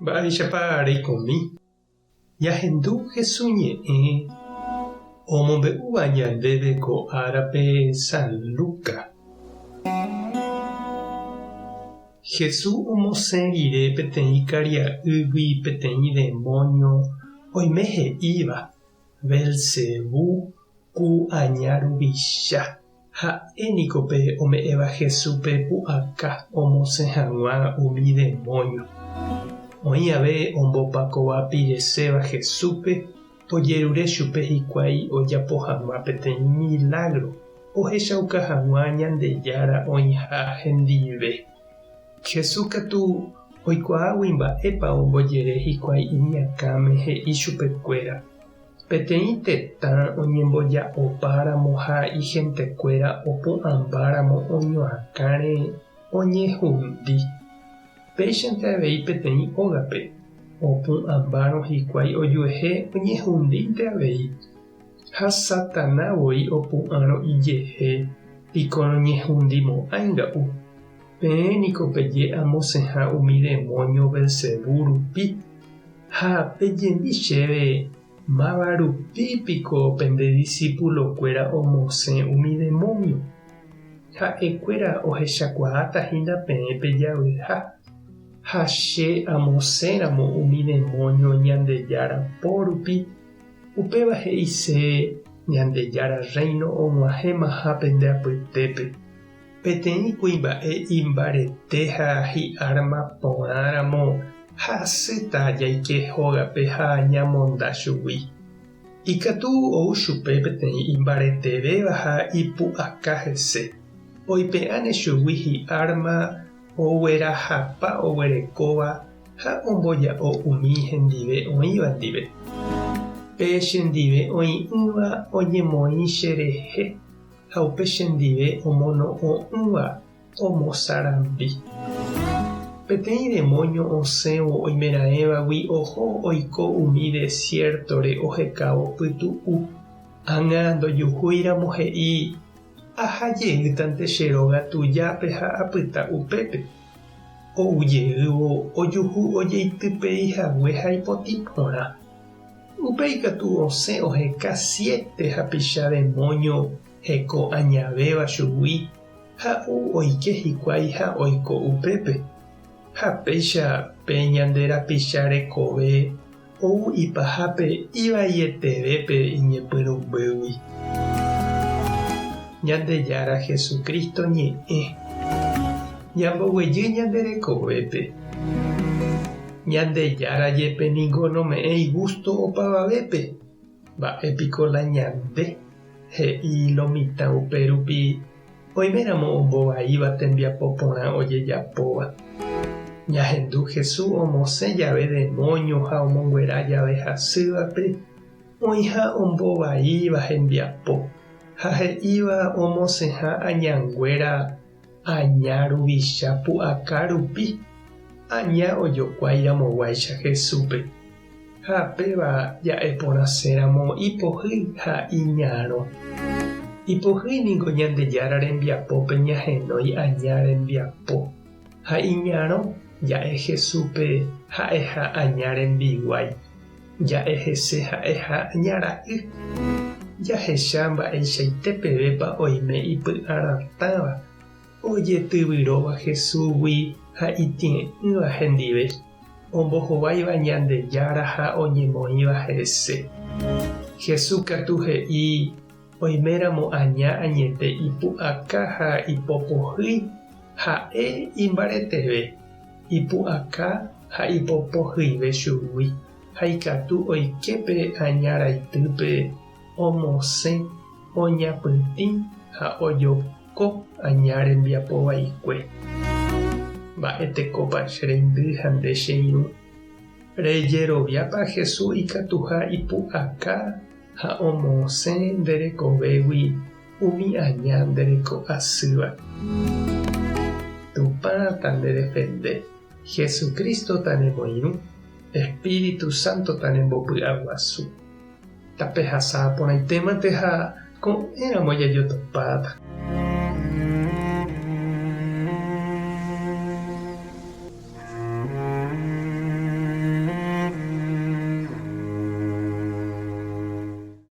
Mba'éichapa reikomi. Jahendu Jesús ñe'ẽ omombe'úva ñandéve ko árape San Lucas. Jesús omosẽ rire peteĩ karia'ýgui peteĩ demonio oime he'íva Belzebú ku aña ruvicha. Ha'éniko pe ome'ẽva Jesúspe pu'aka omosẽ hag̃ua umi demonio. Oĩ ave ombopakova pireséva Jesúspe ojerure chupe hikuái ojapo hag̃ua peteĩ milagro ohechauka hag̃ua Ñandejára oĩha hendive. Jesús katu oikuaágui mba'épa ombojere hikuái iñakãme he'i chupekuéra. Peteĩ tetã oñemboja'opáramo ha igentekue opu'ãmbáramo oñoakãre oñehundi. Péichante avei peteĩ ógape opu'ãmbárõ hikuái ojuehe oñehundínte avei. Ha Satanásvoi opu'ãrõ ijehe piko roñehundimo'ãinga'u. Peẽniko peje amosẽha umi demonio Belzebú rupi. Ha pejembi chéve máva rupípiko pende discípulokuéra omosẽ umi demonio. Ha'ekuéra ohechakuaátahína peẽ pe javýha. Ha che amosẽramo umi demonio Ñandejára pórupi. Upéva he'ise Ñandejára reino og̃uahẽmaha pende apytépe. Peteĩ kuimba'e imbarete ha hi'árma porãramo ha asýta jaike hógape ha ñamonda chugui. Ikatu ou chupe peteĩ imbaretevéva ha ipu'aka hese. Oipe'ãne chugui hi'árma oguerahapa oguerekóva ha omboja'o umi hendive oĩva ndive. Péichendive oĩ'ỹva oñemoĩ cherehe ha upe chendive omono'õ'ỹva omosarambi. Peteĩ demonio osẽvo oimeraẽvagui oho oiko umi desiertore ohekávo pytu'u. Ág̃a ndojuhúiramo he'i ahajeýtante che róga tujápe ha apyta upépe. Oujeývo ojuhu ojeitypeihague ha ipotĩ porã. Upéi katu osẽ oheka 7 hapicha demonio heko añavéva chugui ha oike hikuái ha oiko upépe. Ha péicha pe ñande rapicha rekove ou ipahápe ivaietevẽpe iñepyrũmbýgui. Ñandejára Jesukristo ñe'ẽ ñamboguejy ñande rekovépe. Ñandejára jépe niko nome'ẽi gusto opavavépe. Mba'épiko la ñande he'i lo mitã upérupi oiméramo ombovaíva tembiapo porã ojejapóva. Ñahendu Jesús omosẽ jave demonio ha omonguera jave hasývape oĩha ombovaíva hembiapo ha he'íva omosẽha añanguéra aña ruvicha pu'aka rupi. Aña ojokuáiramoguáicha Jesúspe. Ha péva ja'e porãséramo ipohýi ha iñarõ. Ipohýiniko Ñandejára rembiapópe ñahenói aña rembiapo. Ha iñarõ ja'e Jesúspe ha'eha aña rembiguái. Ja'e hese ha'eha añara'y. Jahecha mba'eichaite pevépa oime ipy'aratãva. Ojetyvyróva Jesúsgui ha itĩe'ỹva hendive. Ombohováiva Ñandejára ha oñemoĩva hese. Jesús katu he'i oiméramo aña añete ipu'aka ha ipopohýi ha'e imbareteve. Ipu'aka ha ipopohýive chugui. Ha ikatu oikepe añaraitýpe omosẽ oñapytĩ ha ojoko aña rembiapovaikue. Mba'etekópa che reindy ha nde che irũ. Rejeroviápa Jesús ikatuha ipu'aka ha omosẽ nderekovégui umi aña ndereko asýva. Tupãta nderefende. Jesucristo tanemoirũ. Espíritu Santo tanembopy'aguasu. Tape hasã porãitémante ha ko'ẽramo jajotopáta.